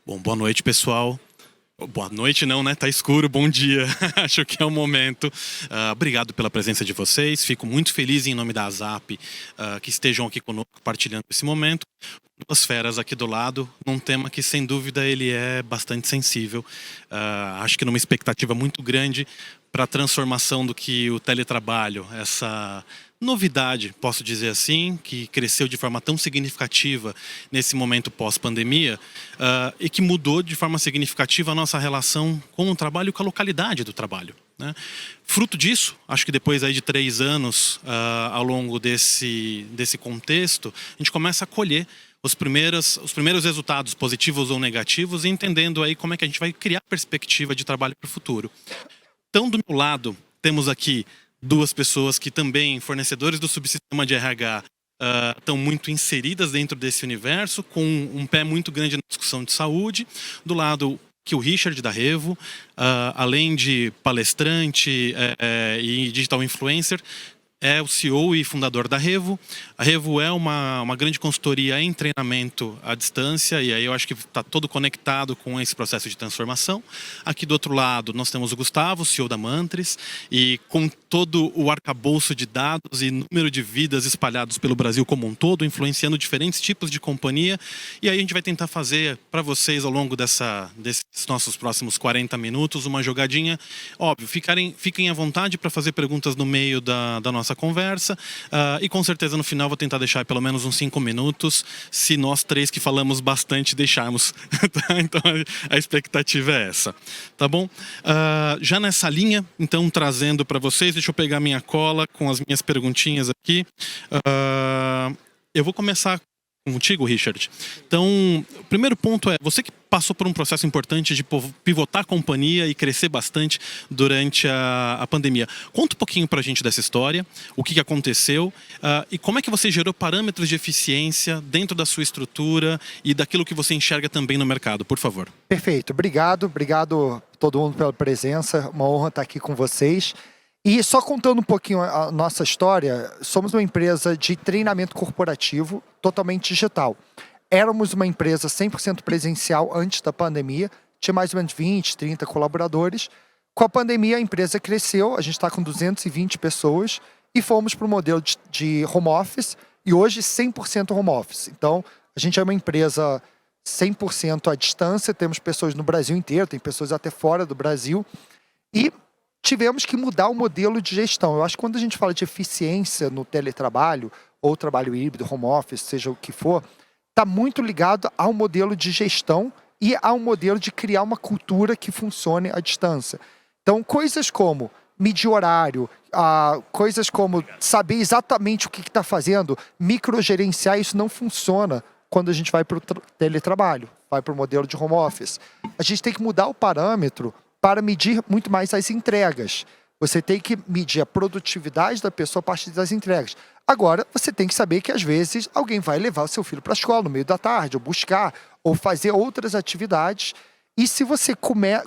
Bom, boa noite, pessoal. Boa noite não, né? Tá escuro, bom dia. Acho que é o momento. Obrigado pela presença de vocês. Fico muito feliz em nome da ASAP que estejam aqui conosco compartilhando esse momento. Duas feras aqui do lado, num tema que sem dúvida ele é bastante sensível. Acho que numa expectativa muito grande para a transformação do que o teletrabalho, essa novidade, posso dizer assim, que cresceu de forma tão significativa nesse momento pós-pandemia e que mudou de forma significativa a nossa relação com o trabalho e com a localidade do trabalho, né? Fruto disso, acho que depois aí de 3 anos ao longo desse contexto, a gente começa a colher os primeiros resultados positivos ou negativos e entendendo aí como é que a gente vai criar perspectiva de trabalho para o futuro. Então, do meu lado, temos aqui duas pessoas que também, fornecedores do subsistema de RH, estão muito inseridas dentro desse universo, com um pé muito grande na discussão de saúde. Do lado, que o Richard da Revo, além de palestrante e digital influencer, é o CEO e fundador da Revo. A Revo é uma grande consultoria em treinamento à distância, e aí eu acho que está todo conectado com esse processo de transformação. Aqui do outro lado nós temos o Gustavo, CEO da Mantris, e com todo o arcabouço de dados e número de vidas espalhados pelo Brasil como um todo, influenciando diferentes tipos de companhia. E aí a gente vai tentar fazer para vocês ao longo desses nossos próximos 40 minutos uma jogadinha. Óbvio, fiquem à vontade para fazer perguntas no meio da nossa conversa, e com certeza no final vou tentar deixar pelo menos uns 5 minutos, se nós três que falamos bastante deixarmos. Tá? Então a expectativa é essa, tá bom? Já nessa linha, então trazendo para vocês, deixa eu pegar minha cola com as minhas perguntinhas aqui. Eu vou começar contigo, Richard. Então, o primeiro ponto é, você que passou por um processo importante de pivotar a companhia e crescer bastante durante a pandemia. Conta um pouquinho pra gente dessa história, o que aconteceu e como é que você gerou parâmetros de eficiência dentro da sua estrutura e daquilo que você enxerga também no mercado, por favor. Perfeito, obrigado todo mundo pela presença, uma honra estar aqui com vocês. E só contando um pouquinho a nossa história, somos uma empresa de treinamento corporativo totalmente digital. Éramos uma empresa 100% presencial antes da pandemia, tinha mais ou menos 20, 30 colaboradores. Com a pandemia a empresa cresceu, a gente está com 220 pessoas e fomos para o modelo de home office e hoje 100% home office. Então a gente é uma empresa 100% à distância, temos pessoas no Brasil inteiro, tem pessoas até fora do Brasil e tivemos que mudar o modelo de gestão. Eu acho que quando a gente fala de eficiência no teletrabalho, ou trabalho híbrido, home office, seja o que for, está muito ligado ao modelo de gestão e ao modelo de criar uma cultura que funcione à distância. Então, coisas como medir horário, coisas como saber exatamente o que está fazendo, microgerenciar, isso não funciona quando a gente vai para o teletrabalho, vai para o modelo de home office. A gente tem que mudar o parâmetro para medir muito mais as entregas. Você tem que medir a produtividade da pessoa a partir das entregas. Agora, você tem que saber que às vezes alguém vai levar o seu filho para a escola no meio da tarde, ou buscar, ou fazer outras atividades. E se você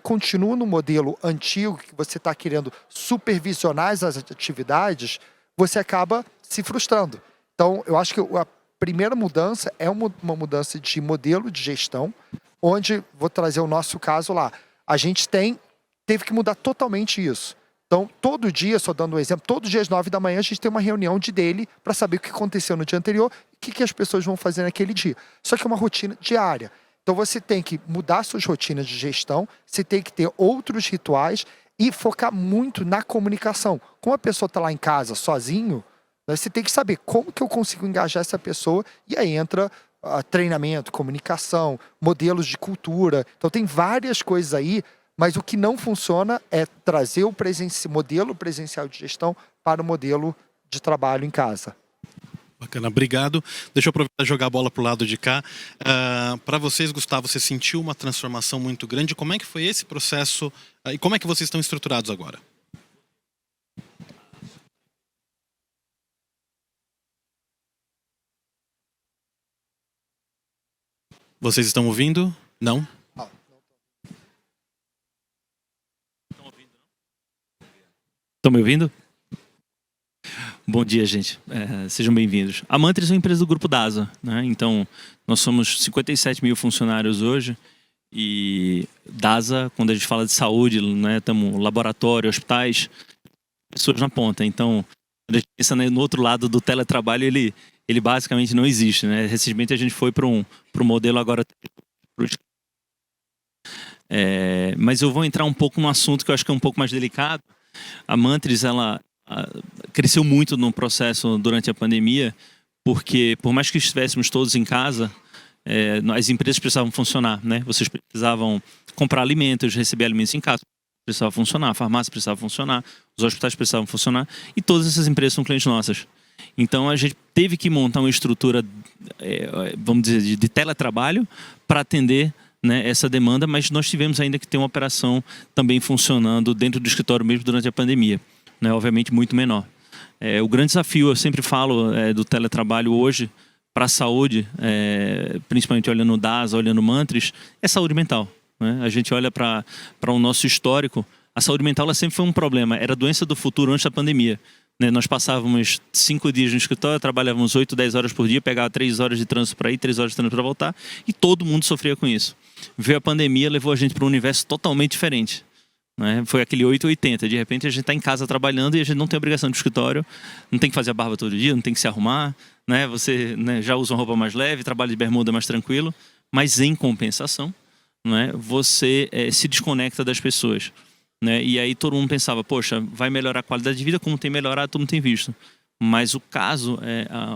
continua no modelo antigo, que você está querendo supervisionar as atividades, você acaba se frustrando. Então, eu acho que a primeira mudança é uma mudança de modelo de gestão, onde, vou trazer o nosso caso lá, a gente teve que mudar totalmente isso. Então, todo dia, só dando um exemplo, todos os dias às 9 da manhã a gente tem uma reunião de daily para saber o que aconteceu no dia anterior e o que as pessoas vão fazer naquele dia. Só que é uma rotina diária. Então, você tem que mudar suas rotinas de gestão, você tem que ter outros rituais e focar muito na comunicação. Como a pessoa está lá em casa sozinho, né, você tem que saber como que eu consigo engajar essa pessoa e aí entra treinamento, comunicação, modelos de cultura. Então tem várias coisas aí, mas o que não funciona é trazer o modelo presencial de gestão para o modelo de trabalho em casa. Bacana, obrigado. Deixa eu aproveitar e jogar a bola para o lado de cá. Para vocês, Gustavo, você sentiu uma transformação muito grande. Como é que foi esse processo e como é que vocês estão estruturados agora? Vocês estão ouvindo? Não? Estão me ouvindo? Bom dia, gente. Sejam bem-vindos. A Mantris é uma empresa do Grupo DASA, né? Então, nós somos 57 mil funcionários hoje E DASA, quando a gente fala de saúde, né, estamos laboratório, hospitais, pessoas na ponta. Então, quando a gente pensa no outro lado do teletrabalho, ele basicamente não existe, né? Recentemente a gente foi para um modelo agora. Mas eu vou entrar um pouco no assunto que eu acho que é um pouco mais delicado. A Mantris, ela cresceu muito no processo durante a pandemia, porque por mais que estivéssemos todos em casa, as empresas precisavam funcionar, né? Vocês precisavam comprar alimentos, receber alimentos em casa, precisava funcionar, a farmácia precisava funcionar, os hospitais precisavam funcionar, e todas essas empresas são clientes nossas. Então a gente teve que montar uma estrutura, vamos dizer, de teletrabalho para atender, né, essa demanda, mas nós tivemos ainda que ter uma operação também funcionando dentro do escritório mesmo durante a pandemia, né? Obviamente muito menor. O grande desafio, eu sempre falo, do teletrabalho hoje para a saúde, principalmente olhando o DASA, olhando o Mantris, é saúde mental, né? A gente olha para o nosso histórico, a saúde mental ela sempre foi um problema, era a doença do futuro antes da pandemia, né? Nós passávamos 5 dias no escritório, trabalhávamos 8, 10 horas por dia, pegava 3 horas de trânsito para ir, 3 horas de trânsito para voltar, e todo mundo sofria com isso. Veio a pandemia, levou a gente para um universo totalmente diferente, né? Foi aquele 880, de repente a gente está em casa trabalhando e a gente não tem obrigação de escritório, não tem que fazer a barba todo dia, não tem que se arrumar, né? Você, né, já usa uma roupa mais leve, trabalha de bermuda mais tranquilo, mas em compensação, né, você se desconecta das pessoas, né? E aí todo mundo pensava, poxa, vai melhorar a qualidade de vida, como tem melhorado, todo mundo tem visto. Mas o caso,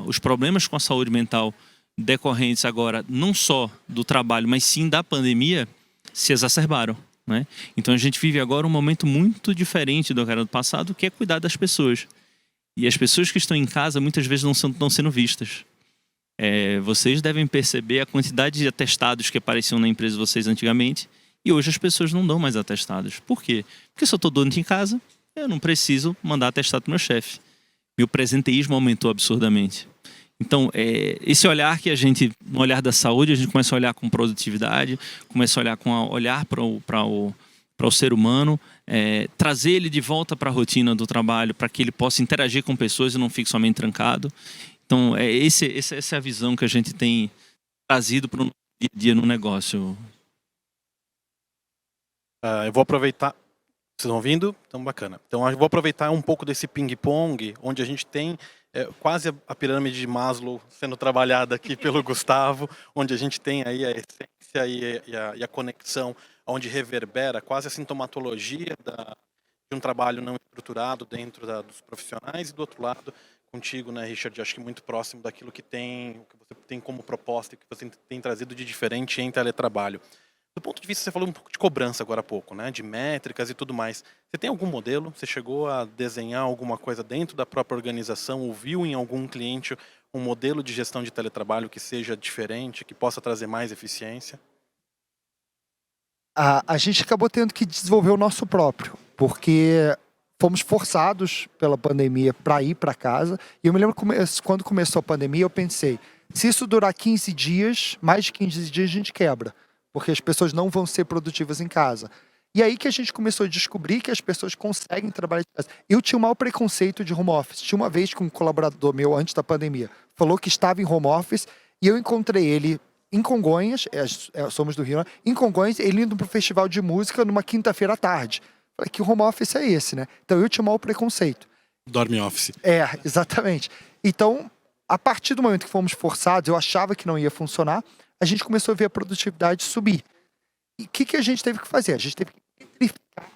os problemas com a saúde mental decorrentes agora, não só do trabalho, mas sim da pandemia, se exacerbaram, né? Então a gente vive agora um momento muito diferente do que era do passado, que é cuidar das pessoas. E as pessoas que estão em casa muitas vezes não estão sendo vistas. Vocês devem perceber a quantidade de atestados que apareciam na empresa de vocês antigamente, e hoje as pessoas não dão mais atestados. Por quê? Porque se eu estou doente em casa, eu não preciso mandar atestado para o meu chefe. Meu presenteísmo aumentou absurdamente. Então, esse olhar que a gente, no olhar da saúde, a gente começa a olhar com produtividade, começa a olhar olhar para o ser humano, trazer ele de volta para a rotina do trabalho, para que ele possa interagir com pessoas e não fique somente trancado. Então, essa é a visão que a gente tem trazido para o dia a dia no negócio. Eu vou aproveitar. Vocês estão ouvindo? Então, bacana. Então, eu vou aproveitar um pouco desse ping-pong, onde a gente tem quase a pirâmide de Maslow sendo trabalhada aqui pelo Gustavo, onde a gente tem aí a essência e a conexão, onde reverbera quase a sintomatologia de um trabalho não estruturado dentro dos profissionais, e do outro lado, contigo, né, Richard, acho que muito próximo daquilo que você tem como proposta e que você tem trazido de diferente em teletrabalho. Do ponto de vista, você falou um pouco de cobrança agora há pouco, né? De métricas e tudo mais. Você tem algum modelo? Você chegou a desenhar alguma coisa dentro da própria organização? Ou viu em algum cliente um modelo de gestão de teletrabalho que seja diferente, que possa trazer mais eficiência? A gente acabou tendo que desenvolver o nosso próprio, porque fomos forçados pela pandemia para ir para casa. E eu me lembro quando começou a pandemia, eu pensei, se isso durar 15 dias, mais de 15 dias a gente quebra, porque as pessoas não vão ser produtivas em casa. E aí que a gente começou a descobrir que as pessoas conseguem trabalhar de casa. Eu tinha o maior preconceito de home office. Tinha uma vez que um colaborador meu, antes da pandemia, falou que estava em home office, e eu encontrei ele em Congonhas, somos do Rio, né? Em Congonhas, ele indo para o festival de música numa quinta-feira à tarde. Falei, que home office é esse, né? Então eu tinha o maior preconceito. Dorme office. Exatamente. Então, a partir do momento que fomos forçados, eu achava que não ia funcionar, a gente começou a ver a produtividade subir. E o que a gente teve que fazer? A gente teve que simplificar.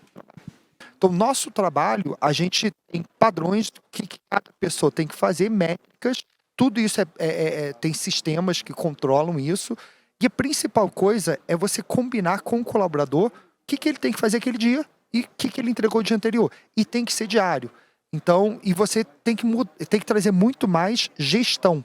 Então, nosso trabalho, a gente tem padrões do que cada pessoa tem que fazer, métricas, tudo isso tem sistemas que controlam isso. E a principal coisa é você combinar com o colaborador o que ele tem que fazer aquele dia e o que ele entregou o dia anterior. E tem que ser diário. Então, e você tem que trazer muito mais gestão.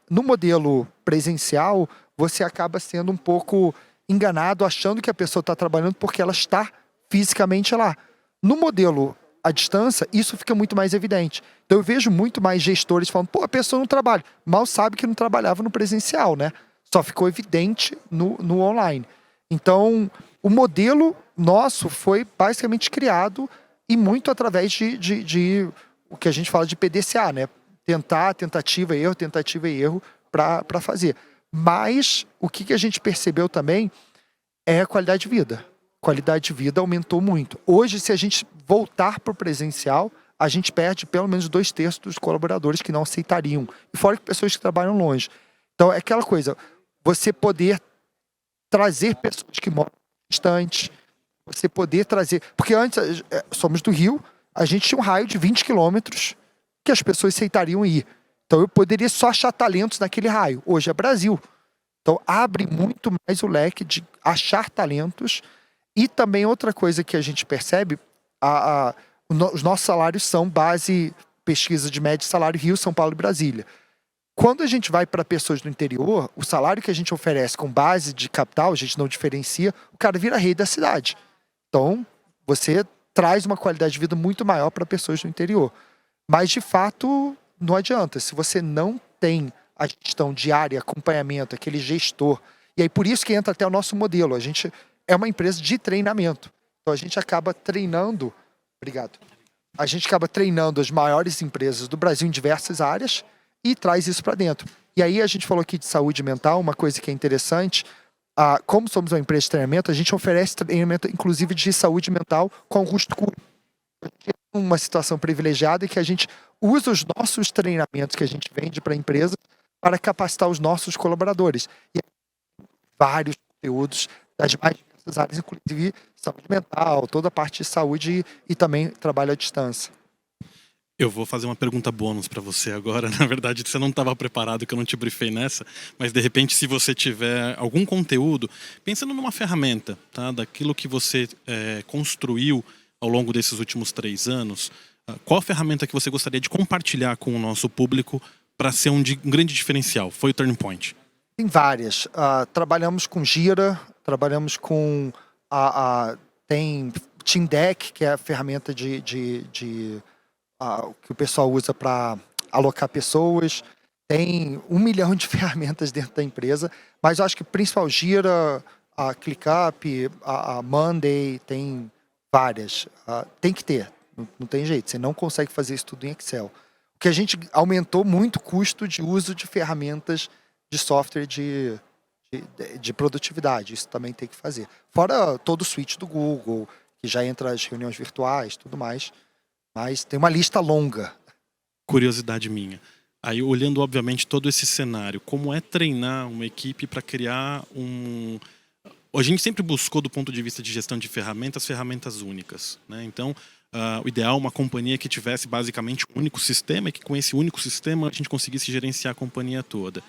No modelo presencial, você acaba sendo um pouco enganado, achando que a pessoa está trabalhando porque ela está fisicamente lá. No modelo à distância, isso fica muito mais evidente. Então eu vejo muito mais gestores falando, pô, a pessoa não trabalha. Mal sabe que não trabalhava no presencial, né? Só ficou evidente no online. Então, o modelo nosso foi basicamente criado e muito através de o que a gente fala de PDCA, né? Tentativa e erro para fazer. Mas o que a gente percebeu também é a qualidade de vida. Qualidade de vida aumentou muito. Hoje, se a gente voltar para o presencial, a gente perde pelo menos 2/3 dos colaboradores que não aceitariam. E fora que pessoas que trabalham longe. Então, é aquela coisa, você poder trazer pessoas que moram distantes, você poder trazer... Porque antes, somos do Rio, a gente tinha um raio de 20 quilômetros que as pessoas aceitariam ir. Então, eu poderia só achar talentos naquele raio. Hoje é Brasil. Então, abre muito mais o leque de achar talentos. E também outra coisa que a gente percebe, os nossos salários são base pesquisa de média de salário Rio, São Paulo e Brasília. Quando a gente vai para pessoas do interior, o salário que a gente oferece com base de capital, a gente não diferencia, o cara vira rei da cidade. Então, você traz uma qualidade de vida muito maior para pessoas do interior. Mas, de fato, não adianta. Se você não tem a gestão diária, acompanhamento, aquele gestor, e aí por isso que entra até o nosso modelo. A gente é uma empresa de treinamento. Então, a gente acaba treinando... Obrigado. A gente acaba treinando as maiores empresas do Brasil em diversas áreas e traz isso para dentro. E aí a gente falou aqui de saúde mental, uma coisa que é interessante, como somos uma empresa de treinamento, a gente oferece treinamento inclusive de saúde mental com custo curto. Uma situação privilegiada que a gente usa os nossos treinamentos que a gente vende para a empresa para capacitar os nossos colaboradores. E vários conteúdos das mais diversas áreas, inclusive saúde mental, toda a parte de saúde e também trabalho à distância. Eu vou fazer uma pergunta bônus para você agora. Na verdade, você não estava preparado, que eu não te briefei nessa, mas de repente, se você tiver algum conteúdo, pensando numa ferramenta, tá? Daquilo que você construiu ao longo desses últimos 3 anos, qual ferramenta que você gostaria de compartilhar com o nosso público para ser um grande diferencial? Foi o Turning Point? Tem várias. Trabalhamos com Gira, trabalhamos com... tem Team Deck, que é a ferramenta que o pessoal usa para alocar pessoas. Tem 1 milhão de ferramentas dentro da empresa, mas eu acho que principal Gira, a ClickUp, a Monday, tem várias. Tem que ter, não tem jeito, você não consegue fazer isso tudo em Excel. O que a gente aumentou muito o custo de uso de ferramentas de software de produtividade, isso também tem que fazer. Fora todo o suite do Google, que já entra as reuniões virtuais, tudo mais. Mas tem uma lista longa. Curiosidade minha. Aí, olhando, obviamente, todo esse cenário, como é treinar uma equipe para criar um... A gente sempre buscou, do ponto de vista de gestão de ferramentas únicas, né? Então, o ideal é uma companhia que tivesse basicamente um único sistema e que com esse único sistema a gente conseguisse gerenciar a companhia toda.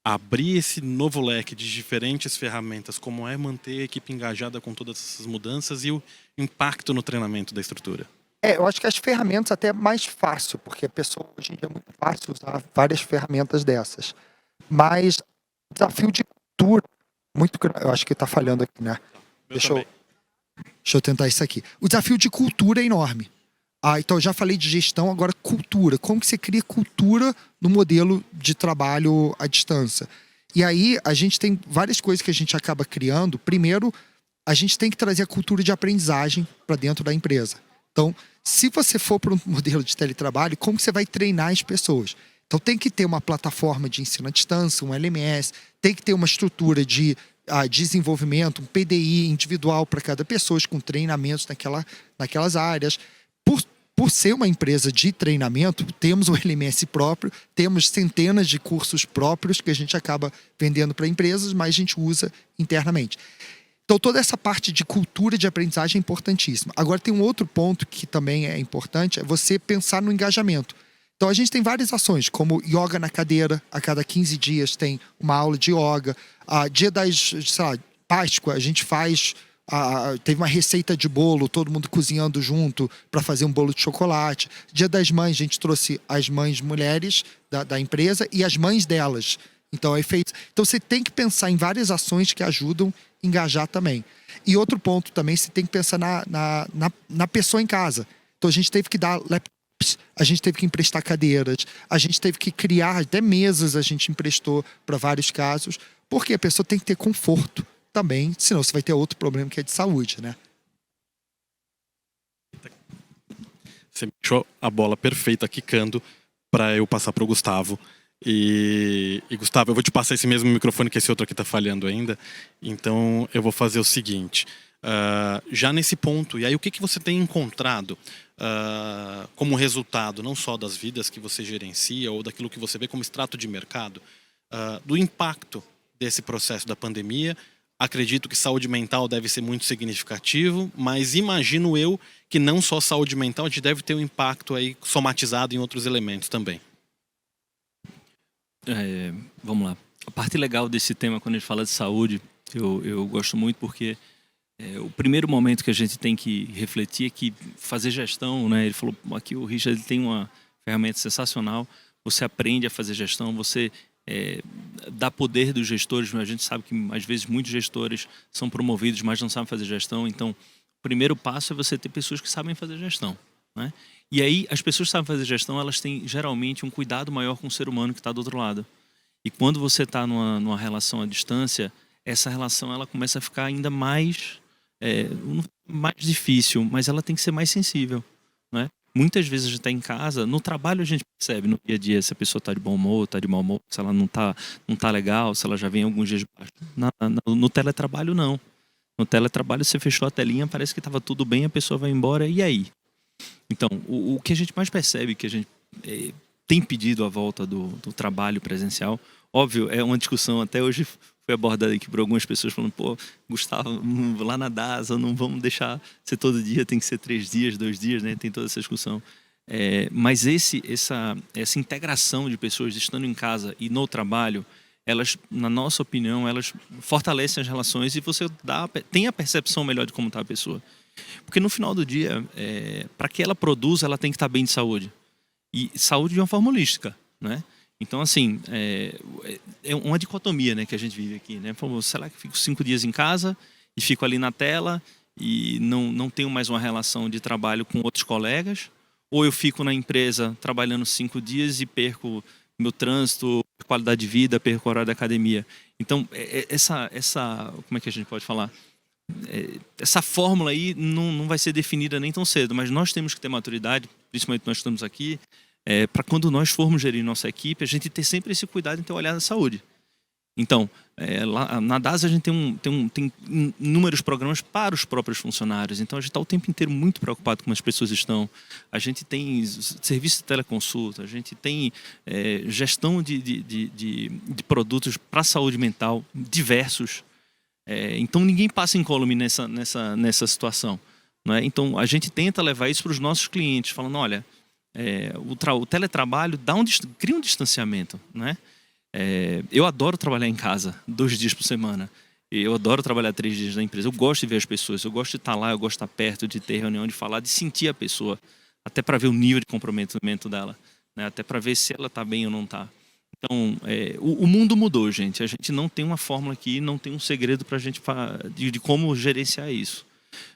Abrir esse novo leque de diferentes ferramentas, como é manter a equipe engajada com todas essas mudanças e o impacto no treinamento da estrutura? Eu acho que as ferramentas até é mais fácil, porque a pessoa hoje em dia é muito fácil usar várias ferramentas dessas. Mas o desafio de cultura, muito grande, eu acho que está falhando aqui, né? Deixa eu tentar isso aqui. O desafio de cultura é enorme. Então eu já falei de gestão, agora cultura. Como que você cria cultura no modelo de trabalho à distância? E aí a gente tem várias coisas que a gente acaba criando. Primeiro, a gente tem que trazer a cultura de aprendizagem para dentro da empresa. Então, se você for para um modelo de teletrabalho, como que você vai treinar as pessoas? Então, tem que ter uma plataforma de ensino à distância, um LMS, tem que ter uma estrutura de desenvolvimento, um PDI individual para cada pessoa, com treinamentos naquelas áreas. Por ser uma empresa de treinamento, temos um LMS próprio, temos centenas de cursos próprios que a gente acaba vendendo para empresas, mas a gente usa internamente. Então, toda essa parte de cultura de aprendizagem é importantíssima. Agora, tem um outro ponto que também é importante, é você pensar no engajamento. Então, a gente tem várias ações, como yoga na cadeira, a cada 15 dias tem uma aula de yoga. Dia das, Páscoa, a gente faz... teve uma receita de bolo, todo mundo cozinhando junto para fazer um bolo de chocolate. Dia das Mães, a gente trouxe as mães mulheres da empresa e as mães delas. Então, então, você tem que pensar em várias ações que ajudam a engajar também. E outro ponto também, você tem que pensar na pessoa em casa. Então, a gente teve que dar laptops, a gente teve que emprestar cadeiras, a gente teve que criar até mesas, a gente emprestou para vários casos, porque a pessoa tem que ter conforto também, senão você vai ter outro problema que é de saúde, né? Você me deixou a bola perfeita quicando para eu passar para o Gustavo. E Gustavo, eu vou te passar esse mesmo microfone que esse outro aqui está falhando ainda. Então eu vou fazer o seguinte. Já nesse ponto, e aí o que você tem encontrado como resultado, não só das vidas que você gerencia ou daquilo que você vê como extrato de mercado, do impacto desse processo da pandemia? Acredito que saúde mental deve ser muito significativo, mas imagino eu que não só saúde mental, a gente deve ter um impacto aí somatizado em outros elementos também. Vamos lá. A parte legal desse tema, quando a gente fala de saúde, eu gosto muito porque o primeiro momento que a gente tem que refletir é que fazer gestão, né? Ele falou aqui, o Richard, ele tem uma ferramenta sensacional. Você aprende a fazer gestão, você dá poder dos gestores. A gente sabe que às vezes muitos gestores são promovidos, mas não sabem fazer gestão. Então, o primeiro passo é você ter pessoas que sabem fazer gestão, né? E aí, as pessoas que sabem fazer gestão, elas têm geralmente um cuidado maior com o ser humano que está do outro lado. E quando você está numa relação à distância, essa relação ela começa a ficar ainda mais difícil, mas ela tem que ser mais sensível, né? Muitas vezes a gente está em casa, no trabalho a gente percebe no dia a dia se a pessoa está de bom humor, está de mau humor, se ela não tá legal, se ela já vem alguns dias de baixo. No teletrabalho, não. No teletrabalho, você fechou a telinha, parece que estava tudo bem, a pessoa vai embora, e aí? Então, o que a gente mais percebe, que a gente tem pedido a volta do trabalho presencial, óbvio, é uma discussão, até hoje foi abordada aqui por algumas pessoas falando, pô, Gustavo, lá na DASA, não vamos deixar ser todo dia, tem que ser 3 dias, 2 dias, né? Tem toda essa discussão. Mas essa integração de pessoas estando em casa e no trabalho, elas, na nossa opinião, elas fortalecem as relações e você tem a percepção melhor de como está a pessoa. Porque no final do dia, para que ela produza, ela tem que estar bem de saúde. E saúde de uma forma holística, né? Então, assim, é uma dicotomia, né, que a gente vive aqui, né? Será que fico 5 dias em casa e fico ali na tela e não tenho mais uma relação de trabalho com outros colegas? Ou eu fico na empresa trabalhando 5 dias e perco meu trânsito, qualidade de vida, perco o horário da academia? Então, como é que a gente pode falar? Essa fórmula aí não vai ser definida nem tão cedo, mas nós temos que ter maturidade, principalmente nós estamos aqui, para quando nós formos gerir nossa equipe, a gente ter sempre esse cuidado em ter um olhar na saúde. Então, lá na DASA a gente tem inúmeros programas para os próprios funcionários, então a gente está o tempo inteiro muito preocupado com como as pessoas estão. A gente tem serviço de teleconsulta, a gente tem gestão de produtos para a saúde mental diversos. Então ninguém passa incólume nessa situação, não é? Então a gente tenta levar isso para os nossos clientes, falando, olha, o teletrabalho cria um distanciamento, né? Eu adoro trabalhar em casa 2 dias por semana. Eu adoro trabalhar 3 dias na empresa. Eu gosto de ver as pessoas, eu gosto de estar lá, eu gosto de estar perto, de ter reunião, de falar, de sentir a pessoa, até para ver o nível de comprometimento dela, né? Até para ver se ela está bem ou não está. Então, o mundo mudou, gente. A gente não tem uma fórmula aqui, não tem um segredo para a gente de como gerenciar isso.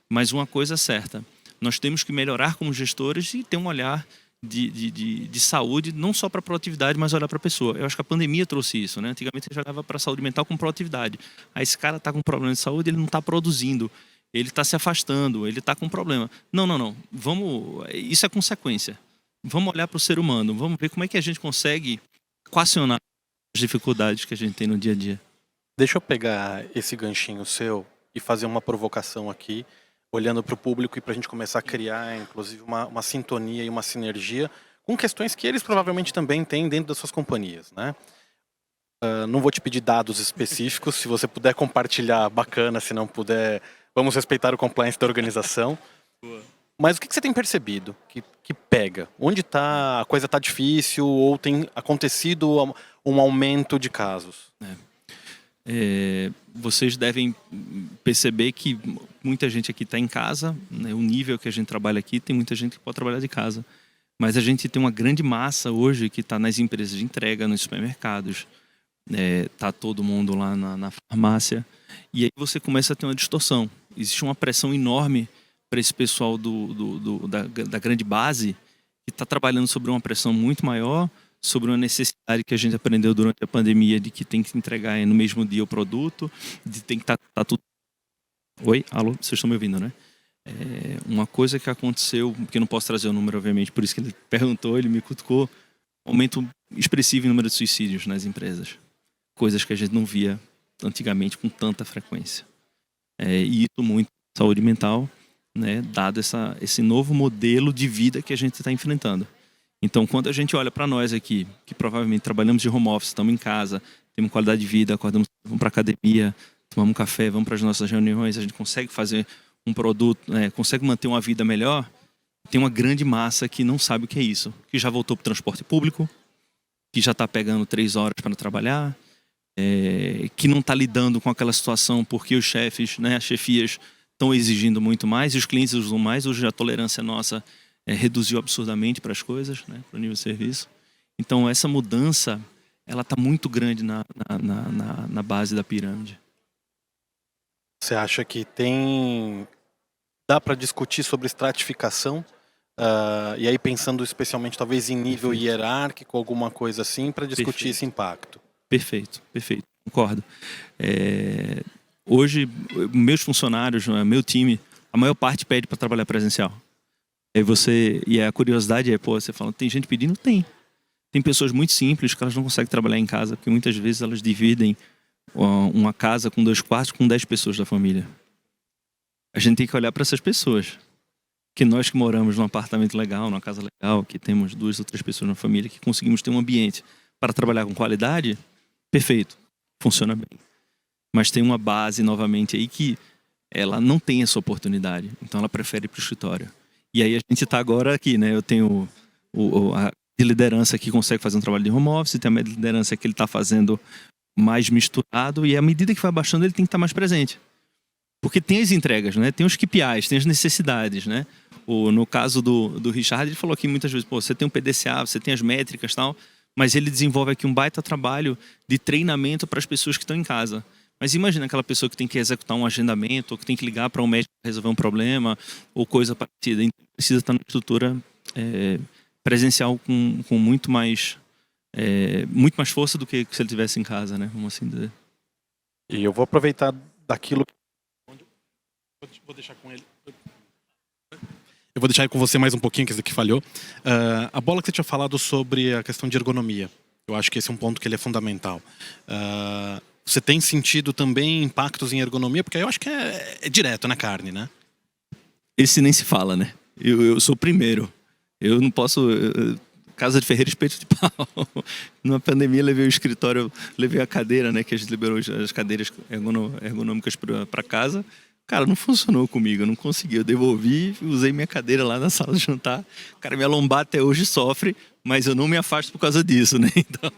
Mas uma coisa é certa, nós temos que melhorar como gestores e ter um olhar de saúde, não só para produtividade, mas olhar para a pessoa. Eu acho que a pandemia trouxe isso, né? Antigamente a gente olhava para a saúde mental com produtividade. Aí esse cara está com problema de saúde, ele não está produzindo, ele está se afastando, ele está com problema. Não. Isso é consequência. Vamos olhar para o ser humano, vamos ver como é que a gente consegue equacionar as dificuldades que a gente tem no dia a dia. Deixa eu pegar esse ganchinho seu e fazer uma provocação aqui, olhando para o público e para a gente começar a criar, inclusive, uma sintonia e uma sinergia com questões que eles provavelmente também têm dentro das suas companhias, né? Não vou te pedir dados específicos, se você puder compartilhar, bacana, se não puder, vamos respeitar o compliance da organização. Boa. Mas o que você tem percebido que pega? Onde a coisa está difícil ou tem acontecido um aumento de casos? Vocês devem perceber que muita gente aqui está em casa, né? O nível que a gente trabalha aqui, tem muita gente que pode trabalhar de casa. Mas a gente tem uma grande massa hoje que está nas empresas de entrega, nos supermercados. Está todo mundo lá na farmácia. E aí você começa a ter uma distorção. Existe uma pressão enorme para esse pessoal da grande base que está trabalhando sobre uma pressão muito maior, sobre uma necessidade que a gente aprendeu durante a pandemia de que tem que entregar no mesmo dia o produto, de tem que estar tudo... Oi? Alô? Vocês estão me ouvindo, né? Uma coisa que aconteceu, que eu não posso trazer o número, obviamente, por isso que ele perguntou, ele me cutucou, aumento expressivo em número de suicídios nas empresas. Coisas que a gente não via antigamente com tanta frequência. E isso muito saúde mental, né, dado esse novo modelo de vida que a gente está enfrentando. Então, quando a gente olha para nós aqui, que provavelmente trabalhamos de home office, estamos em casa, temos qualidade de vida, acordamos, vamos para a academia, tomamos um café, vamos para as nossas reuniões, a gente consegue fazer um produto, consegue manter uma vida melhor, tem uma grande massa que não sabe o que é isso, que já voltou para o transporte público, que já está pegando 3 horas para trabalhar, que não está lidando com aquela situação porque os chefes, né, as chefias estão exigindo muito mais e os clientes usam mais. Hoje a tolerância nossa reduziu absurdamente para as coisas, né, para o nível de serviço. Então essa mudança ela está muito grande na base da pirâmide. Você acha que dá para discutir sobre estratificação? E aí pensando especialmente talvez em nível hierárquico, alguma coisa assim, para discutir esse impacto. Perfeito, concordo. Hoje, meus funcionários, meu time, a maior parte pede para trabalhar presencial. E a curiosidade você fala, tem gente pedindo? Tem pessoas muito simples que elas não conseguem trabalhar em casa, porque muitas vezes elas dividem uma casa com 2 quartos com 10 pessoas da família. A gente tem que olhar para essas pessoas. Que nós que moramos num apartamento legal, numa casa legal, que temos 2 ou 3 pessoas na família, que conseguimos ter um ambiente para trabalhar com qualidade, perfeito, funciona bem. Mas tem uma base, novamente, aí que ela não tem essa oportunidade. Então ela prefere ir para o escritório. E aí a gente está agora aqui, né? Eu tenho a liderança que consegue fazer um trabalho de home office, tem a liderança que ele está fazendo mais misturado, e à medida que vai baixando ele tem que estar mais presente. Porque tem as entregas, né? Tem os KPIs, tem as necessidades, né? No caso do Richard, ele falou aqui muitas vezes, você tem um PDCA, você tem as métricas e tal, mas ele desenvolve aqui um baita trabalho de treinamento para as pessoas que estão em casa. Mas imagina aquela pessoa que tem que executar um agendamento, ou que tem que ligar para um médico para resolver um problema, ou coisa parecida. Então, precisa estar numa estrutura presencial com muito mais força do que se ele estivesse em casa, né? Vamos assim dizer. E eu vou aproveitar daquilo. Vou deixar com ele. Eu vou deixar com você mais um pouquinho, que esse aqui falhou. A bola que você tinha falado sobre a questão de ergonomia. Eu acho que esse é um ponto que ele é fundamental. Você tem sentido também impactos em ergonomia? Porque eu acho que é direto na carne, né? Esse nem se fala, né? Eu sou o primeiro. Eu não posso... Casa de ferreiro, espeto de pau. Na pandemia, levei o escritório, levei a cadeira, né? Que a gente liberou as cadeiras ergonômicas para casa. Cara, não funcionou comigo, eu não consegui. Eu devolvi, usei minha cadeira lá na sala de jantar. Cara, minha lombar até hoje sofre, mas eu não me afasto por causa disso, né? Então,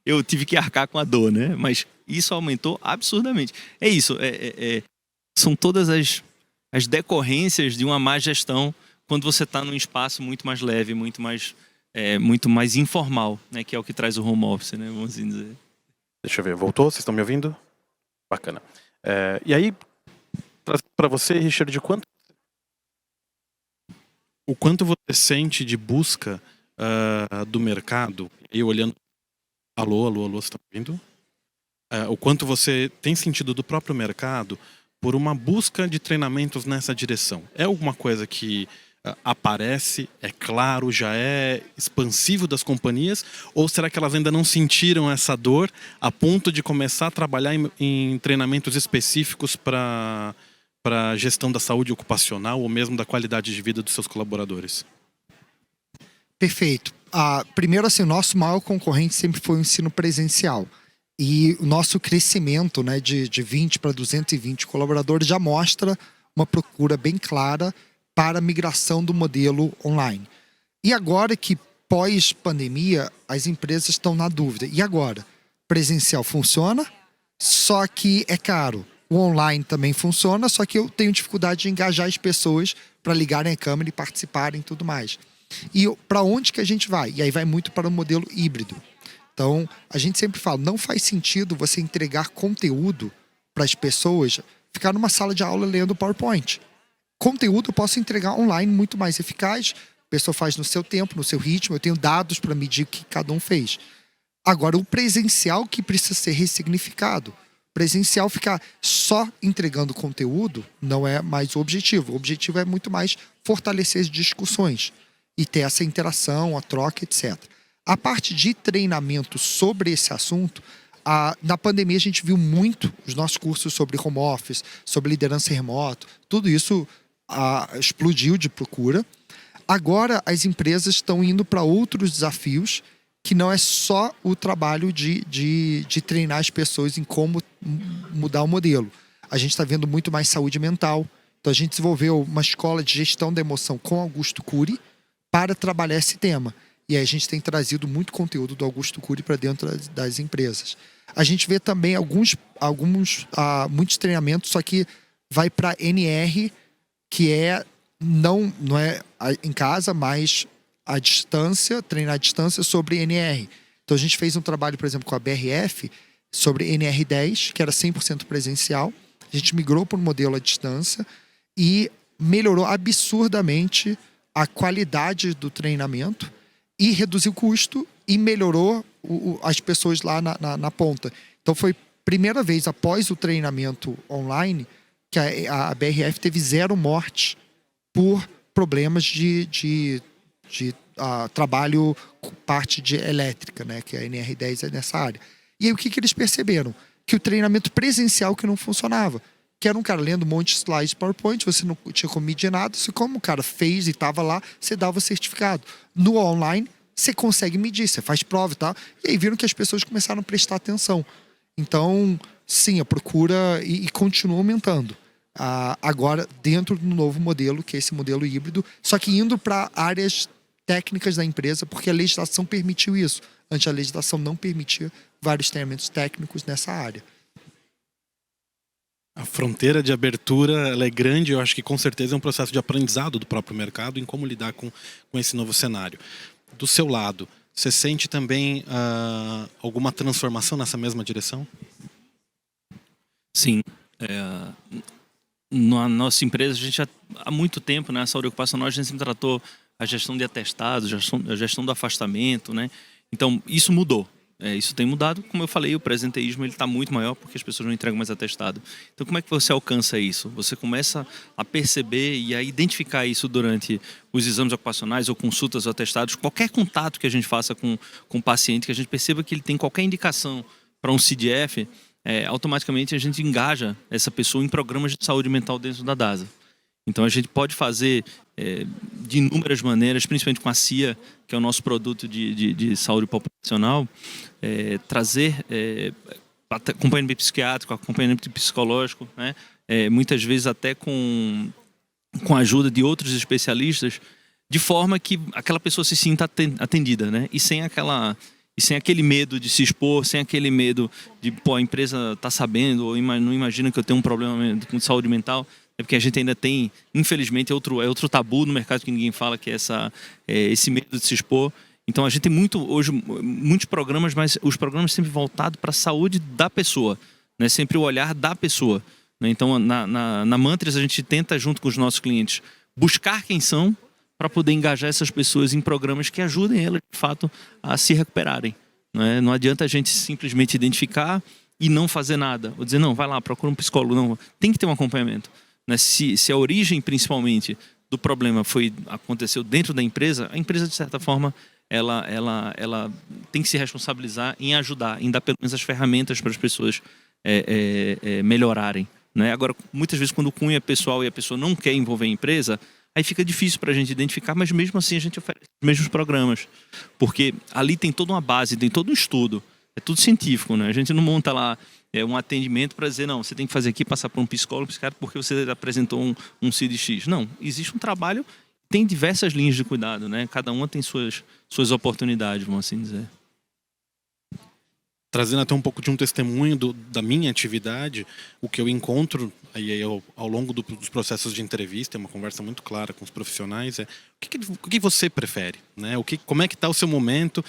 eu tive que arcar com a dor, né? Mas isso aumentou absurdamente. É isso, são todas as decorrências de uma má gestão quando você está num espaço muito mais leve, muito mais informal, né? Que é o que traz o home office, né? Vamos assim dizer. Deixa eu ver, voltou? Vocês estão me ouvindo? Bacana. E aí, para você, Richard, o quanto você sente de busca do mercado, eu olhando... Alô, você está me ouvindo? O quanto você tem sentido do próprio mercado por uma busca de treinamentos nessa direção? É alguma coisa que aparece, é claro, já é expansivo das companhias? Ou será que elas ainda não sentiram essa dor a ponto de começar a trabalhar em treinamentos específicos para a gestão da saúde ocupacional ou mesmo da qualidade de vida dos seus colaboradores? Perfeito. Primeiro, assim, o nosso maior concorrente sempre foi o ensino presencial. E o nosso crescimento, né, de 20 para 220 colaboradores já mostra uma procura bem clara para a migração do modelo online. E agora que, pós-pandemia, as empresas estão na dúvida. E agora? Presencial funciona, só que é caro. O online também funciona, só que eu tenho dificuldade de engajar as pessoas para ligarem a câmera e participarem e tudo mais. E para onde que a gente vai? E aí vai muito para o modelo híbrido. Então, a gente sempre fala, não faz sentido você entregar conteúdo para as pessoas, ficar numa sala de aula lendo PowerPoint. Conteúdo eu posso entregar online muito mais eficaz, a pessoa faz no seu tempo, no seu ritmo, eu tenho dados para medir o que cada um fez. Agora, o presencial que precisa ser ressignificado. Presencial ficar só entregando conteúdo não é mais o objetivo. O objetivo é muito mais fortalecer as discussões e ter essa interação, a troca, etc. A parte de treinamento sobre esse assunto, na pandemia a gente viu muito os nossos cursos sobre home office, sobre liderança remota, tudo isso explodiu de procura. Agora as empresas estão indo para outros desafios, que não é só o trabalho de treinar as pessoas em como mudar o modelo. A gente está vendo muito mais saúde mental. Então a gente desenvolveu uma escola de gestão da emoção com Augusto Cury para trabalhar esse tema. E aí a gente tem trazido muito conteúdo do Augusto Cury para dentro das empresas. A gente vê também muitos treinamentos, só que vai para NR, que não é em casa, mas à distância, treinar à distância sobre NR. Então a gente fez um trabalho, por exemplo, com a BRF sobre NR10, que era 100% presencial. A gente migrou para um modelo à distância e melhorou absurdamente a qualidade do treinamento e reduziu o custo e melhorou as pessoas lá na ponta. Então foi a primeira vez após o treinamento online que a BRF teve 0 mortes por problemas de trabalho parte de elétrica, né? Que a NR10 é nessa área. E aí o que eles perceberam? Que o treinamento presencial que não funcionava. Que era um cara lendo um monte de slides de PowerPoint, você não tinha como medir nada, se como o cara fez e estava lá, você dava o certificado. No online, você consegue medir, você faz prova e tal. E aí viram que as pessoas começaram a prestar atenção. Então, sim, a procura e continua aumentando. Agora, dentro do novo modelo, que é esse modelo híbrido, só que indo para áreas técnicas da empresa, porque a legislação permitiu isso. Antes a legislação não permitia vários treinamentos técnicos nessa área. A fronteira de abertura ela é grande, eu acho que com certeza é um processo de aprendizado do próprio mercado em como lidar com esse novo cenário. Do seu lado, você sente também alguma transformação nessa mesma direção? Sim. Na nossa empresa, a gente já, há muito tempo, né, a saúde ocupacional, a gente sempre tratou a gestão de atestados, a gestão do afastamento, né? Então, isso mudou. Isso tem mudado, como eu falei, o presenteísmo está muito maior porque as pessoas não entregam mais atestado. Então, como é que você alcança isso? Você começa a perceber e a identificar isso durante os exames ocupacionais ou consultas ou atestados, qualquer contato que a gente faça com o paciente, que a gente perceba que ele tem qualquer indicação para um CDF, automaticamente a gente engaja essa pessoa em programas de saúde mental dentro da DASA. Então a gente pode fazer de inúmeras maneiras, principalmente com a CIA, que é o nosso produto de saúde populacional, trazer acompanhamento psiquiátrico, acompanhamento psicológico, né? Muitas vezes até com a ajuda de outros especialistas, de forma que aquela pessoa se sinta atendida, né? E sem aquele medo de se expor, sem aquele medo de, a empresa está sabendo, ou não imagina que eu tenho um problema com saúde mental. É porque a gente ainda tem, infelizmente, é outro tabu no mercado que ninguém fala, que é esse medo de se expor. Então a gente tem hoje muitos programas, mas os programas sempre voltados para a saúde da pessoa, né? Sempre o olhar da pessoa, né? Então na Mantris a gente tenta, junto com os nossos clientes, buscar quem são para poder engajar essas pessoas em programas que ajudem elas, de fato, a se recuperarem, né? Não adianta a gente simplesmente identificar e não fazer nada. Ou dizer, não, vai lá, procura um psicólogo. Não, tem que ter um acompanhamento. Se a origem, principalmente, do problema aconteceu dentro da empresa, a empresa, de certa forma, ela tem que se responsabilizar em ajudar, em dar pelo menos as ferramentas para as pessoas melhorarem, né? Agora, muitas vezes, quando o cunho é pessoal e a pessoa não quer envolver a empresa, aí fica difícil para a gente identificar, mas mesmo assim a gente oferece os mesmos programas, porque ali tem toda uma base, tem todo um estudo, é tudo científico, né? A gente não monta lá um atendimento para dizer, não, você tem que fazer aqui, passar por um psicólogo, psiquiatra, porque você apresentou um CID-X. Não, existe um trabalho, tem diversas linhas de cuidado, né? Cada uma tem suas oportunidades, vamos assim dizer. Trazendo até um pouco de um testemunho da minha atividade, o que eu encontro aí ao longo dos processos de entrevista, é uma conversa muito clara com os profissionais, o que você prefere, né? Como é que está o seu momento?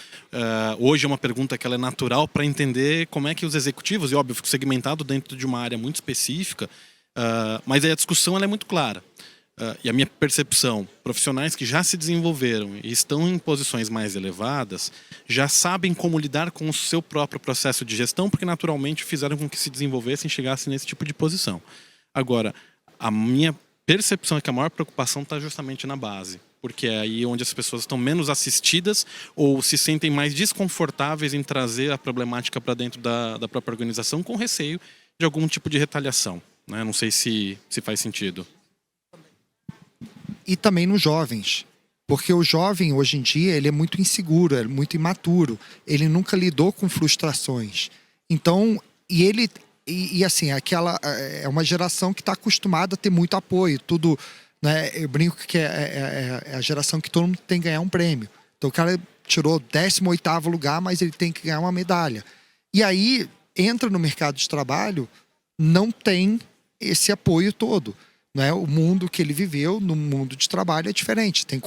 Hoje é uma pergunta que ela é natural para entender como é que os executivos, e óbvio, eu fico segmentado dentro de uma área muito específica, mas aí a discussão ela é muito clara. E a minha percepção, profissionais que já se desenvolveram e estão em posições mais elevadas, já sabem como lidar com o seu próprio processo de gestão, porque naturalmente fizeram com que se desenvolvessem e chegassem nesse tipo de posição. Agora, a minha percepção é que a maior preocupação está justamente na base. porque é aí onde as pessoas estão menos assistidas ou se sentem mais desconfortáveis em trazer a problemática para dentro da própria organização com receio de algum tipo de retaliação, né? Não sei se faz sentido. E também nos jovens. Porque o jovem, hoje em dia, ele é muito inseguro, é muito imaturo. Ele nunca lidou com frustrações. Então, assim, é uma geração que está acostumada a ter muito apoio. Tudo, né? Eu brinco que é a geração que todo mundo tem que ganhar um prêmio. Então, o cara tirou 18º lugar, mas ele tem que ganhar uma medalha. E aí, entra no mercado de trabalho, não tem esse apoio todo. Né? O mundo que ele viveu no mundo de trabalho é diferente. Tem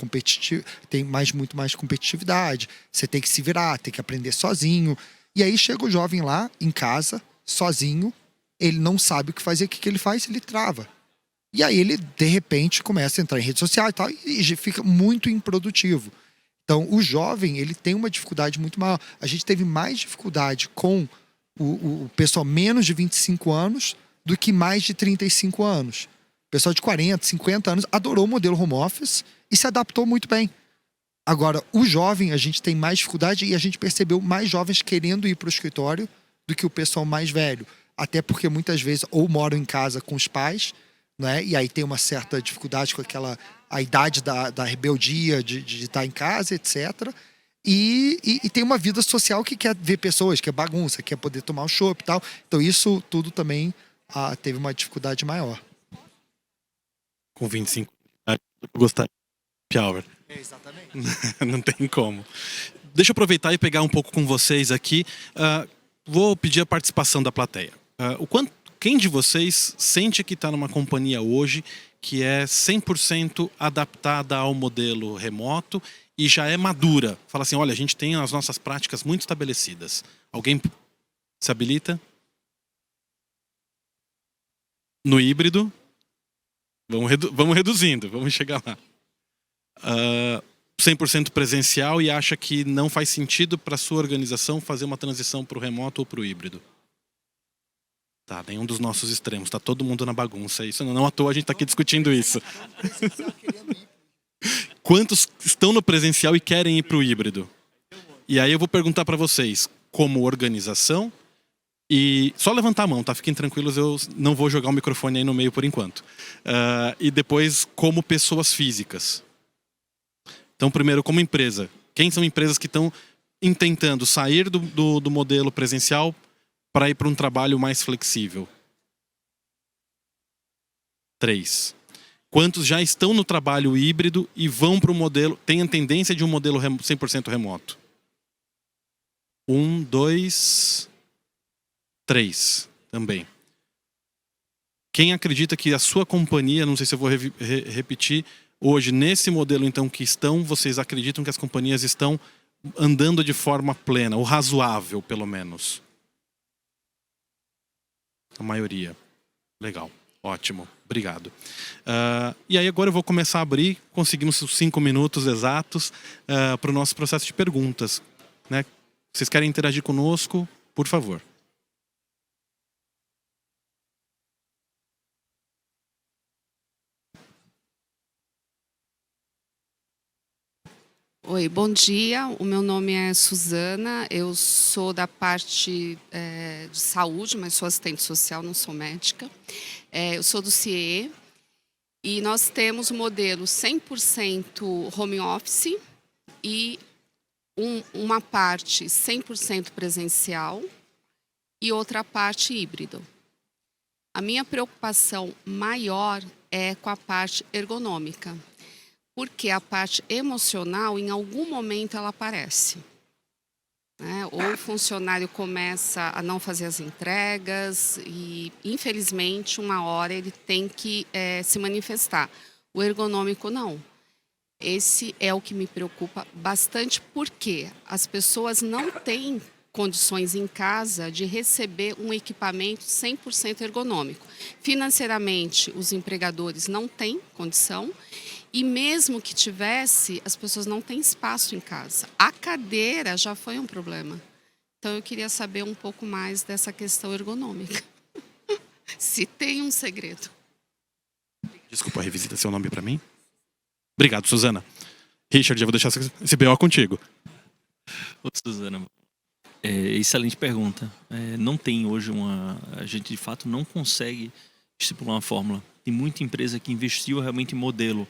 muito mais competitividade. Você tem que se virar, tem que aprender sozinho. E aí chega o jovem lá, em casa, sozinho. Ele não sabe o que fazer. O que ele faz? Ele trava. E aí ele, de repente, começa a entrar em rede social e tal. E fica muito improdutivo. Então, o jovem, ele tem uma dificuldade muito maior. A gente teve mais dificuldade com o pessoal menos de 25 anos do que mais de 35 anos. O pessoal de 40, 50 anos adorou o modelo home office e se adaptou muito bem. Agora, o jovem, a gente tem mais dificuldade e a gente percebeu mais jovens querendo ir para o escritório do que o pessoal mais velho. Até porque muitas vezes ou moram em casa com os pais, né? E aí tem uma certa dificuldade com a idade da rebeldia de estar em casa, etc. E tem uma vida social que quer ver pessoas, quer bagunça, quer poder tomar um chopp e tal. Então isso tudo também teve uma dificuldade maior. Com 25, eu gostaria de happy hour. Exatamente. Não tem como. Deixa eu aproveitar e pegar um pouco com vocês aqui. Vou pedir a participação da plateia. Quem de vocês sente que está numa companhia hoje que é 100% adaptada ao modelo remoto e já é madura? Fala assim, olha, a gente tem as nossas práticas muito estabelecidas. Alguém se habilita? No híbrido? Vamos reduzindo, vamos chegar lá. 100% presencial e acha que não faz sentido para a sua organização fazer uma transição para o remoto ou para o híbrido? Tá, nenhum dos nossos extremos, tá todo mundo na bagunça. Isso não à toa a gente está aqui discutindo isso. Quantos estão no presencial e querem ir para o híbrido? E aí eu vou perguntar para vocês, como organização, e só levantar a mão, tá? Fiquem tranquilos, eu não vou jogar o microfone aí no meio por enquanto. E depois, como pessoas físicas. Então, primeiro, como empresa. Quem são empresas que estão tentando sair do modelo presencial para ir para um trabalho mais flexível? 3. Quantos já estão no trabalho híbrido e vão para o modelo, têm a tendência de um modelo 100% remoto? 1, 2, 3 também. Quem acredita que a sua companhia, não sei se eu vou repetir, hoje nesse modelo então que estão, vocês acreditam que as companhias estão andando de forma plena, ou razoável pelo menos? A maioria. Legal, ótimo, obrigado. E aí agora eu vou começar a abrir, conseguimos os 5 minutos exatos para o nosso processo de perguntas, né? Vocês querem interagir conosco? Por favor. Oi, bom dia. O meu nome é Suzana. Eu sou da parte de saúde, mas sou assistente social, não sou médica. Eu sou do CIE e nós temos o modelo 100% home office e uma parte 100% presencial e outra parte híbrido. A minha preocupação maior é com a parte ergonômica. Porque a parte emocional, em algum momento, ela aparece. Né? Ou o funcionário começa a não fazer as entregas e, infelizmente, uma hora ele tem que se manifestar. O ergonômico, não. Esse é o que me preocupa bastante, porque as pessoas não têm condições em casa de receber um equipamento 100% ergonômico. Financeiramente, os empregadores não têm condição. E mesmo que tivesse, as pessoas não têm espaço em casa. A cadeira já foi um problema. Então, eu queria saber um pouco mais dessa questão ergonômica. Se tem um segredo. Desculpa, revisita seu nome para mim. Obrigado, Suzana. Richard, eu vou deixar esse BO contigo. Ô, Suzana, excelente pergunta. Não tem hoje a gente de fato não consegue estipular uma fórmula. Tem muita empresa que investiu realmente em modelo,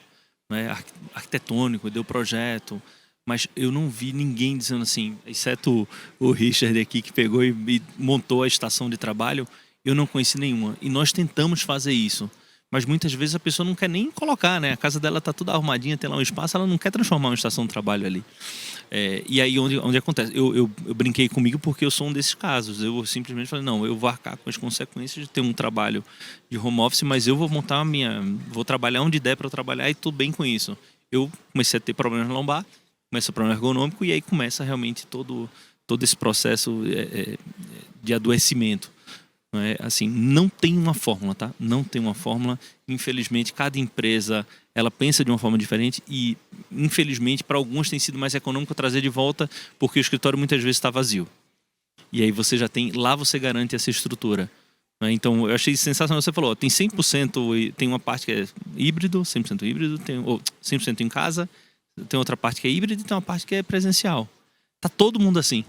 né, arquitetônico, deu projeto, mas eu não vi ninguém dizendo assim, exceto o Richard aqui que pegou e montou a estação de trabalho, eu não conheci nenhuma. E nós tentamos fazer isso. Mas muitas vezes a pessoa não quer nem colocar, né? A casa dela está toda arrumadinha, tem lá um espaço, ela não quer transformar uma estação de trabalho ali. E aí onde acontece? Eu brinquei comigo porque eu sou um desses casos. Eu simplesmente falei, não, eu vou arcar com as consequências de ter um trabalho de home office, mas eu vou montar vou trabalhar onde der para eu trabalhar e tudo bem com isso. Eu comecei a ter problemas lombar, começa o problema ergonômico e aí começa realmente todo esse processo de adoecimento. Assim, não tem uma fórmula, tá? Não tem uma fórmula. Infelizmente, cada empresa ela pensa de uma forma diferente e, infelizmente, para alguns tem sido mais econômico trazer de volta porque o escritório muitas vezes está vazio. E aí você garante essa estrutura. Então, eu achei sensacional. Você falou, tem 100%, tem uma parte que é híbrido, 100% híbrido, ou 100% em casa, tem outra parte que é híbrido e tem uma parte que é presencial. Tá todo mundo assim.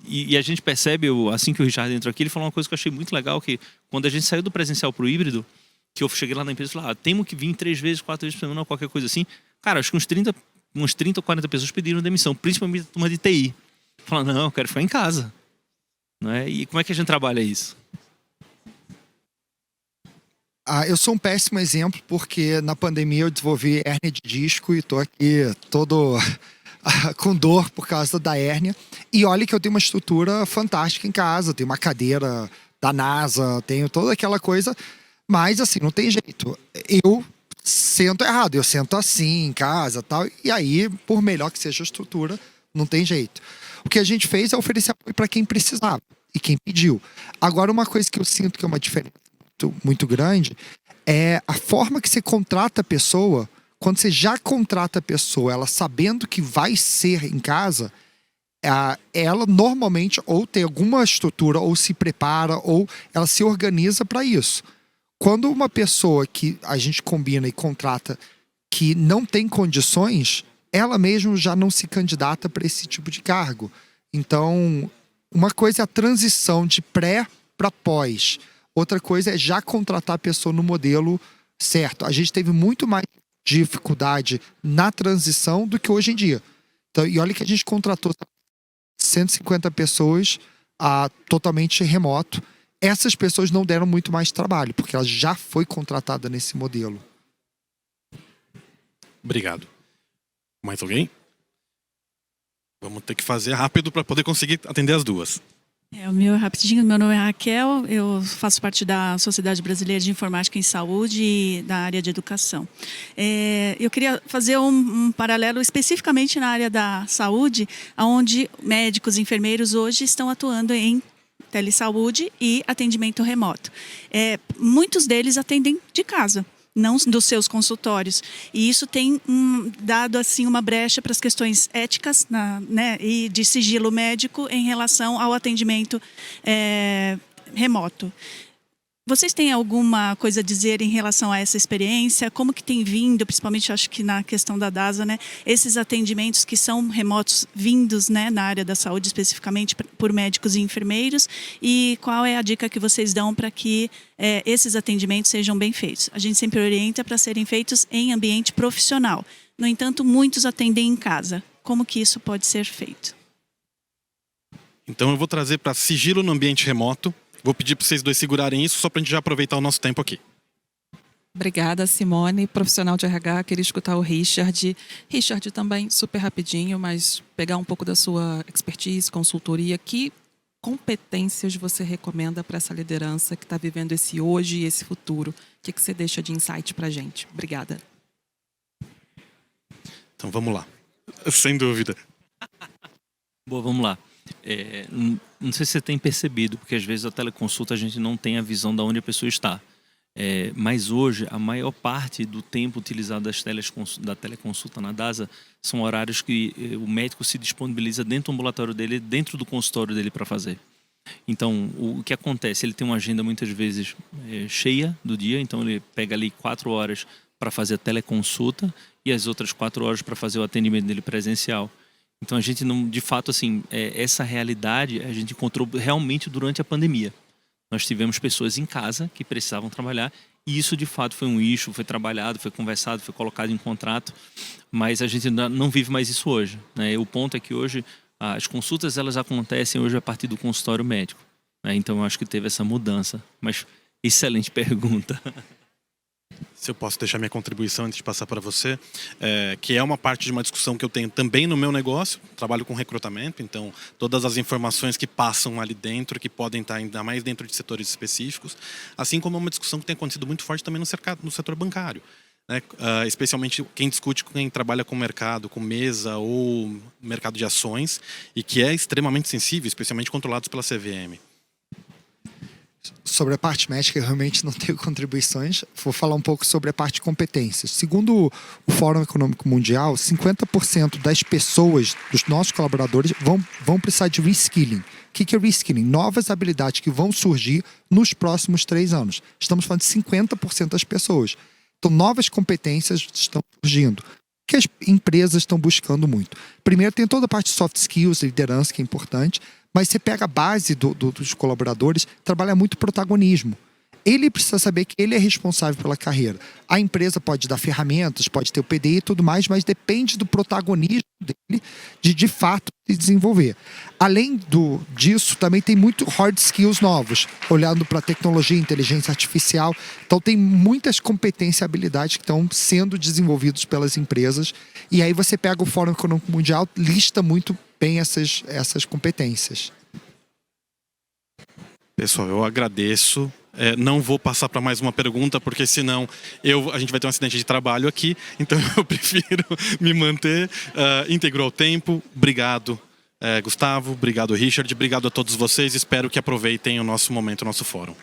E a gente percebe, assim que o Richard entrou aqui, ele falou uma coisa que eu achei muito legal, que quando a gente saiu do presencial para o híbrido, que eu cheguei lá na empresa e falei, temos que vir 3 vezes, 4 vezes por semana, qualquer coisa assim. Cara, acho que uns 30 ou 40 pessoas pediram demissão, principalmente a turma de TI. Falando, não, eu quero ficar em casa. Não é? E como é que a gente trabalha isso? Eu sou um péssimo exemplo porque na pandemia eu desenvolvi hérnia de disco e tô aqui todo com dor por causa da hérnia. E olha que eu tenho uma estrutura fantástica em casa, tenho uma cadeira da NASA, tenho toda aquela coisa, mas assim, não tem jeito. Eu sento errado, eu sento assim em casa, tal, e aí, por melhor que seja a estrutura, não tem jeito. O que a gente fez é oferecer apoio para quem precisava e quem pediu. Agora, uma coisa que eu sinto que é uma diferença muito grande é a forma que você contrata a pessoa. Quando você já contrata a pessoa, ela sabendo que vai ser em casa, ela normalmente ou tem alguma estrutura, ou se prepara, ou ela se organiza para isso. Quando uma pessoa que a gente combina e contrata que não tem condições, ela mesma já não se candidata para esse tipo de cargo. Então, uma coisa é a transição de pré para pós. Outra coisa é já contratar a pessoa no modelo certo. A gente teve muito mais dificuldade na transição do que hoje em dia. Então, e olha que a gente contratou 150 pessoas totalmente remoto. Essas pessoas não deram muito mais trabalho, porque ela já foi contratada nesse modelo. Obrigado. Mais alguém? Vamos ter que fazer rápido para poder conseguir atender as duas. O meu é rapidinho. Meu nome é Raquel, eu faço parte da Sociedade Brasileira de Informática em Saúde e da área de educação. Eu queria fazer um paralelo especificamente na área da saúde, onde médicos e enfermeiros hoje estão atuando em telesaúde e atendimento remoto. Muitos deles atendem de casa, não dos seus consultórios. E isso tem dado assim uma brecha para as questões éticas, né, e de sigilo médico em relação ao atendimento remoto. Vocês têm alguma coisa a dizer em relação a essa experiência? Como que tem vindo, principalmente acho que na questão da DASA, né, esses atendimentos que são remotos vindos, né, na área da saúde, especificamente por médicos e enfermeiros? E qual é a dica que vocês dão para que esses atendimentos sejam bem feitos? A gente sempre orienta para serem feitos em ambiente profissional. No entanto, muitos atendem em casa. Como que isso pode ser feito? Então eu vou trazer para sigilo no ambiente remoto. Vou pedir para vocês dois segurarem isso, só para a gente já aproveitar o nosso tempo aqui. Obrigada, Simone. Profissional de RH, queria escutar o Richard. Richard, também, super rapidinho, mas pegar um pouco da sua expertise, consultoria. Que competências você recomenda para essa liderança que está vivendo esse hoje e esse futuro? O que você deixa de insight para a gente? Obrigada. Então vamos lá. Sem dúvida. Boa, vamos lá. Não sei se você tem percebido, porque às vezes a teleconsulta a gente não tem a visão de onde a pessoa está. Mas hoje, a maior parte do tempo utilizado da teleconsulta na DASA são horários que o médico se disponibiliza dentro do ambulatório dele, dentro do consultório dele para fazer. Então, o que acontece? Ele tem uma agenda muitas vezes cheia do dia, então ele pega ali 4 horas para fazer a teleconsulta e as outras 4 horas para fazer o atendimento dele presencial. Então a gente não, de fato, assim, essa realidade a gente encontrou realmente durante a pandemia. Nós tivemos pessoas em casa que precisavam trabalhar e isso de fato foi um issue, foi trabalhado, foi conversado, foi colocado em contrato, mas a gente não vive mais isso hoje, né? O ponto é que hoje as consultas elas acontecem hoje a partir do consultório médico, né? Então eu acho que teve essa mudança, mas excelente pergunta. Se eu posso deixar minha contribuição antes de passar para você, que é uma parte de uma discussão que eu tenho também no meu negócio, trabalho com recrutamento, então todas as informações que passam ali dentro, que podem estar ainda mais dentro de setores específicos, assim como é uma discussão que tem acontecido muito forte também no setor bancário, né? Especialmente quem discute com quem trabalha com mercado, com mesa ou mercado de ações, e que é extremamente sensível, especialmente controlados pela CVM. Sobre a parte médica, eu realmente não tenho contribuições. Vou falar um pouco sobre a parte de competências. Segundo o Fórum Econômico Mundial, 50% das pessoas, dos nossos colaboradores, vão precisar de reskilling. O que é reskilling? Novas habilidades que vão surgir nos próximos 3 anos. Estamos falando de 50% das pessoas. Então, novas competências estão surgindo, que as empresas estão buscando muito. Primeiro, tem toda a parte de soft skills, liderança, que é importante, mas você pega a base dos colaboradores, trabalha muito protagonismo. Ele precisa saber que ele é responsável pela carreira. A empresa pode dar ferramentas, pode ter o PDI e tudo mais, mas depende do protagonismo dele de fato se desenvolver. Além disso, também tem muito hard skills novos, olhando para tecnologia, inteligência artificial. Então tem muitas competências e habilidades que estão sendo desenvolvidas pelas empresas. E aí você pega o Fórum Econômico Mundial, lista muito bem essas competências. Pessoal, eu agradeço. Não vou passar para mais uma pergunta, porque senão a gente vai ter um acidente de trabalho aqui. Então eu prefiro me manter íntegro ao tempo. Obrigado, Gustavo. Obrigado, Richard. Obrigado a todos vocês. Espero que aproveitem o nosso momento, o nosso fórum.